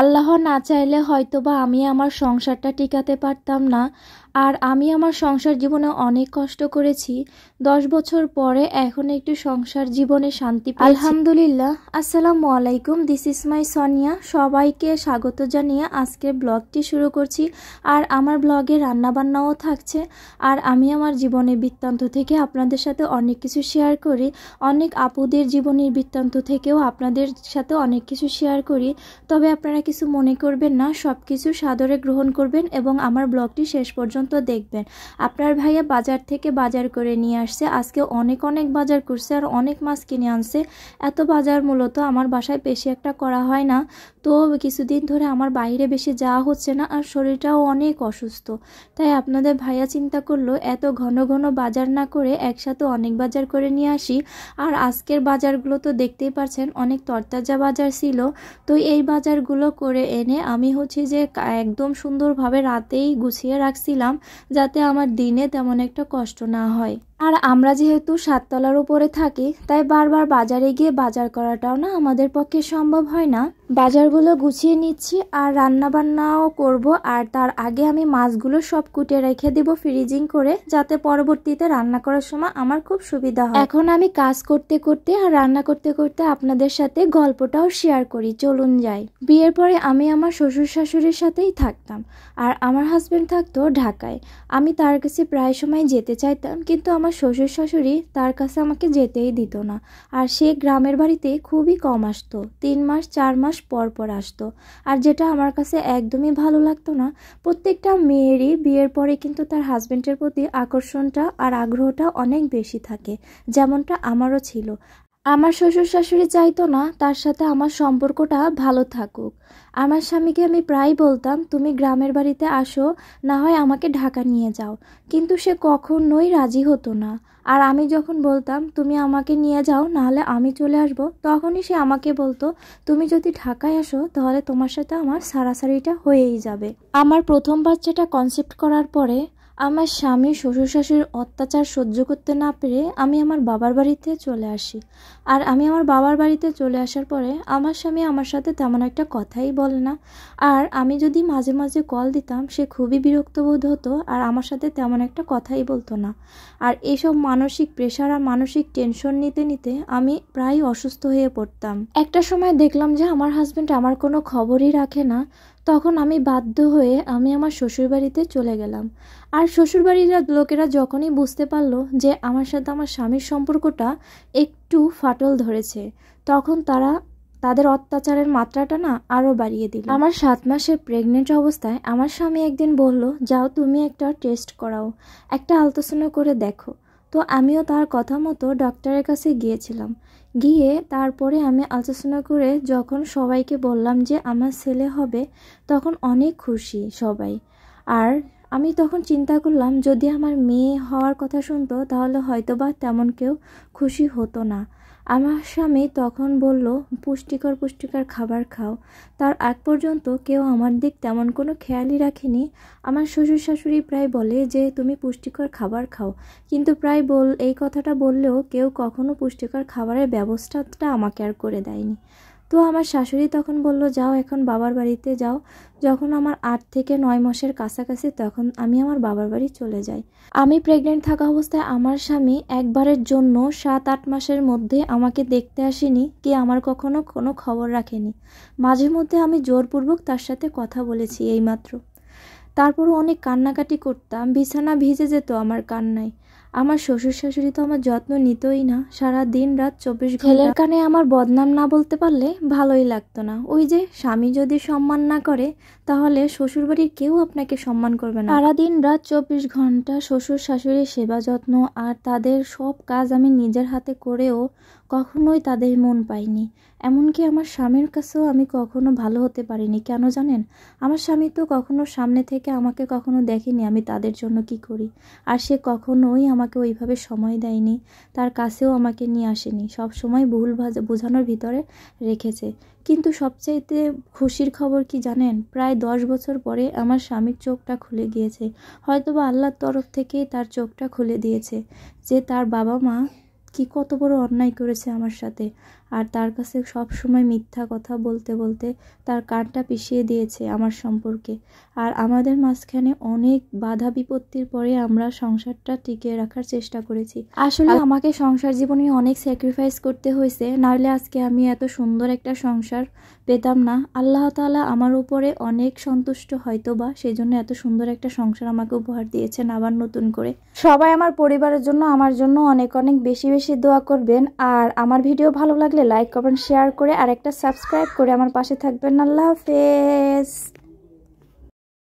আল্লাহ না চাইলে হয়তোবা আমি আমার সংসারটা টিকাতে পারতাম না। আর আমি আমার সংসার জীবনে অনেক কষ্ট করেছি। 10 বছর পরে এখন একটু সংসার জীবনে শান্তি পেয়েছি, আলহামদুলিল্লাহ। আসসালামু আলাইকুম, দিস ইজ মাই সোনিয়া। সবাইকে স্বাগত জানিয়ে আজকে ব্লগটি শুরু করছি। আর আমার ব্লগে রান্নাবান্নাও থাকছে। আর আমি আমার জীবনের বৃত্তান্ত থেকে আপনাদের সাথে অনেক কিছু শেয়ার করি। অনেক আপুদের জীবনের বৃত্তান্ত থেকেও আপনাদের সাথে অনেক কিছু শেয়ার করি। তবে আপনারা কিছু মনে করবেন না, সব কিছু সাদরে গ্রহণ করবেন এবং আমার ব্লগটি শেষ পর্যন্ত দেখবেন। আপনার ভাইয়া বাজার থেকে বাজার করে নিয়ে আসছে। আজকে অনেক বাজার করছে আর অনেক মাছ কিনে আনছে। এত বাজার মূলত আমার বাসায় বেশি একটা করা হয় না। তো কিছুদিন ধরে আমার বাইরে বেশি যাওয়া হচ্ছে না আর শরীরটাও অনেক অসুস্থ। তাই আপনাদের ভাইয়া চিন্তা করলো এত ঘন বাজার না করে একসাথে অনেক বাজার করে নিয়ে আসি। আর আজকের বাজারগুলো তো দেখতেই পারছেন, অনেক তরতাজা বাজার ছিল। তো এই বাজারগুলো করে এনে আমি যে একদম সুন্দরভাবে রাতেই গুছিয়ে রাখছিলাম, যাতে আমার দিনে তেমন একটা কষ্ট না হয়। আর আমরা যেহেতু 7 তলার উপরে থাকি, তাই বারবার বাজারে গিয়ে বাজার করাটাও না আমাদের পক্ষে সম্ভব হয় না। বাজারগুলো গুছিয়ে নিচ্ছি আর রান্না বান্নাও করব। আর তার আগে আমি মাছগুলো সব কুটে রেখে দিব ফ্রিজিং করে, যাতে পরবর্তীতে রান্না করার সময় আমার খুব সুবিধা হয়। এখন আমি কাজ করতে করতে আর রান্না করতে করতে আপনাদের সাথে গল্পটাও শেয়ার করি, চলুন যাই। বিয়ের পরে আমি আমার শ্বশুর শাশুড়ির সাথেই থাকতাম আর আমার হাজবেন্ড থাকতো ঢাকায়। আমি তার কাছে প্রায় সময় যেতে চাইতাম, কিন্তু আমার শ্বশুর শাশুড়ি তার কাছে আমাকে যেতেই দিত না। আর সে গ্রামের বাড়িতে খুবই কম আসতো, 3 মাস 4 মাস পর আসতো। আর যেটা আমার কাছে একদমই ভালো লাগতো না। প্রত্যেকটা মেয়েরই বিয়ের পরে কিন্তু তার হাজবেন্ডের প্রতি আকর্ষণটা আর আগ্রহটা অনেক বেশি থাকে, যেমনটা আমারও ছিল। আমার শ্বশুর শাশুড়ি চাইতো না তার সাথে আমার সম্পর্কটা ভালো থাকুক। আমার স্বামীকে আমি প্রায় বলতাম, তুমি গ্রামের বাড়িতে আসো, না হয় আমাকে ঢাকা নিয়ে যাও। কিন্তু সে কখনোই রাজি হতো না। আর আমি যখন বলতাম তুমি আমাকে নিয়ে যাও, নাহলে আমি চলে আসবো, তখনই সে আমাকে বলতো, তুমি যদি ঢাকায় আসো তাহলে তোমার সাথে আমার সারাসারিটা হয়েই যাবে। আমার প্রথম বাচ্চাটা কনসেপ্ট করার পরে আমার স্বামী শ্বশুর শাশুড়ির অত্যাচার সহ্য করতে না পেরে আমি আমার বাবার বাড়িতে চলে আসি। আর আমি আমার বাবার বাড়িতে চলে আসার পরে আমার স্বামী আমার সাথে তেমন একটা কথাই বলে না। আর আমি যদি মাঝে মাঝে কল দিতাম, সে খুবই বিরক্ত বোধ হতো আর আমার সাথে তেমন একটা কথাই বলতো না। আর এইসব মানসিক প্রেশার আর মানসিক টেনশন নিতে নিতে আমি প্রায় অসুস্থ হয়ে পড়তাম। একটা সময় দেখলাম যে আমার হাজবেন্ড আমার কোনো খবরই রাখে না। তখন আমি বাধ্য হয়ে আমি আমার শ্বশুরবাড়িতে চলে গেলাম। আর শ্বশুরবাড়ির লোকেরা যখনই বুঝতে পারলো যে আমার সাথে আমার স্বামীর সম্পর্কটা একটু ফাটল ধরেছে, তখন তারা তাদের অত্যাচারের মাত্রাটা না আরও বাড়িয়ে দিল। আমার 7 মাসের প্রেগনেন্ট অবস্থায় আমার স্বামী একদিন বলল, যাও তুমি একটা টেস্ট করাও, একটা আলট্রাসাউন্ড করে দেখো। তো আমিও তার কথা মতো ডক্টরের কাছে গিয়েছিলাম। গিয়ে তারপরে আমি আলট্রাসাউন্ড করে যখন সবাইকে বললাম যে আমার ছেলে হবে, তখন অনেক খুশি সবাই। আর আমি তখন চিন্তা করলাম, যদি আমার মেয়ে হওয়ার কথা শুনতো তাহলে হয়তোবা তেমন কেউ খুশি হতো না। আমার স্বামী তখন বলল, পুষ্টিকর খাবার খাও। তার আগ পর্যন্ত কেউ আমার দিক তেমন কোনো খেয়ালই রাখেনি। আমার শ্বশুর শাশুড়ি প্রায় বলে যে তুমি পুষ্টিকর খাবার খাও, কিন্তু প্রায় এই কথাটা বললেও কেউ কখনো পুষ্টিকর খাবারের ব্যবস্থাটা আমাকে আর করে দেয়নি। তো আমার শাশুড়ি তখন বলল, যাও এখন বাবার বাড়িতে যাও। যখন আমার 8 থেকে 9 মাসের কাছাকাছি, তখন আমি আমার বাবার বাড়ি চলে যাই। আমি প্রেগনেন্ট থাকা অবস্থায় আমার স্বামী একবারের জন্য 7-8 মাসের মধ্যে আমাকে দেখতে আসেনি, কি আমার কখনো কোনো খবর রাখেনি। মাঝে মধ্যে আমি জোরপূর্বক তার সাথে কথা বলেছি এইমাত্র। তারপরও অনেক কান্নাকাটি করতাম, বিছানা ভিজে যেত আমার কান্নায়। আমার শ্বশুর শাশুড়ি তো আমার যত্ন নিতই না, সারা দিন রাত 24 ঘন্টা। ছেলের কানে আমার বদনাম না বলতে পারলে ভালোই লাগতো না। ওই যে স্বামী যদি সম্মান না করে, তাহলে শ্বশুরবাড়ির কেউ আপনাকে সম্মান করবে না। সারা দিন রাত 24 ঘন্টা শ্বশুর শাশুড়ির সেবা যত্ন আর তাদের সব কাজ আমি নিজের হাতে করেও কখনোই তাদের মন পাইনি। এমনকি আমার স্বামীর কাছেও আমি কখনো ভালো হতে পারিনি। কেন জানেন? আমার স্বামী তো কখনো সামনে থেকে আমাকে কখনো দেখেনি আমি তাদের জন্য কি করি। আর সে কখনোই আমাকে ওইভাবে সময় দেয়নি, তার কাছেও আমাকে নিয়ে আসেনি, সব সময় ভুল বোঝানোর ভিতরে রেখেছে। কিন্তু সবচাইতে খুশির খবর কি জানেন? প্রায় 10 বছর পরে আমার স্বামীর চোখটা খুলে গিয়েছে। হয়তোবা আল্লাহর তরফ থেকেই তার চোখটা খুলে দিয়েছে যে তার বাবা মা কি কত বড় অন্যায় করেছে আমার সাথে। আর তার কাছে সব সময় মিথ্যা কথা বলতে বলতে তার কানটা পিষিয়ে দিয়েছে আমার সম্পর্কে। আর আমাদের মাঝখানে অনেক বাধা বিপত্তির পরে আমরা সংসারটা টিকিয়ে রাখার চেষ্টা করেছি। আসলে আমাকে সংসার জীবনে অনেক স্যাক্রিফাইস করতে হয়েছে, নাহলে আজকে আমি এত সুন্দর একটা সংসার পেতাম না। আল্লাহ তাআলা আমার উপরে অনেক সন্তুষ্ট হয়তোবা, সেই জন্য এত সুন্দর একটা সংসার আমাকে উপহার দিয়েছেন আবার নতুন করে। সবাই আমার পরিবারের জন্য আমার জন্য অনেক অনেক বেশি বেশি দোয়া করবেন। আর আমার ভিডিও ভালো লাগলে লাইক কমেন্ট শেয়ার করে আর একটা সাবস্ক্রাইব করে আমার পাশে থাকবেন। আল্লাহ হাফেজ।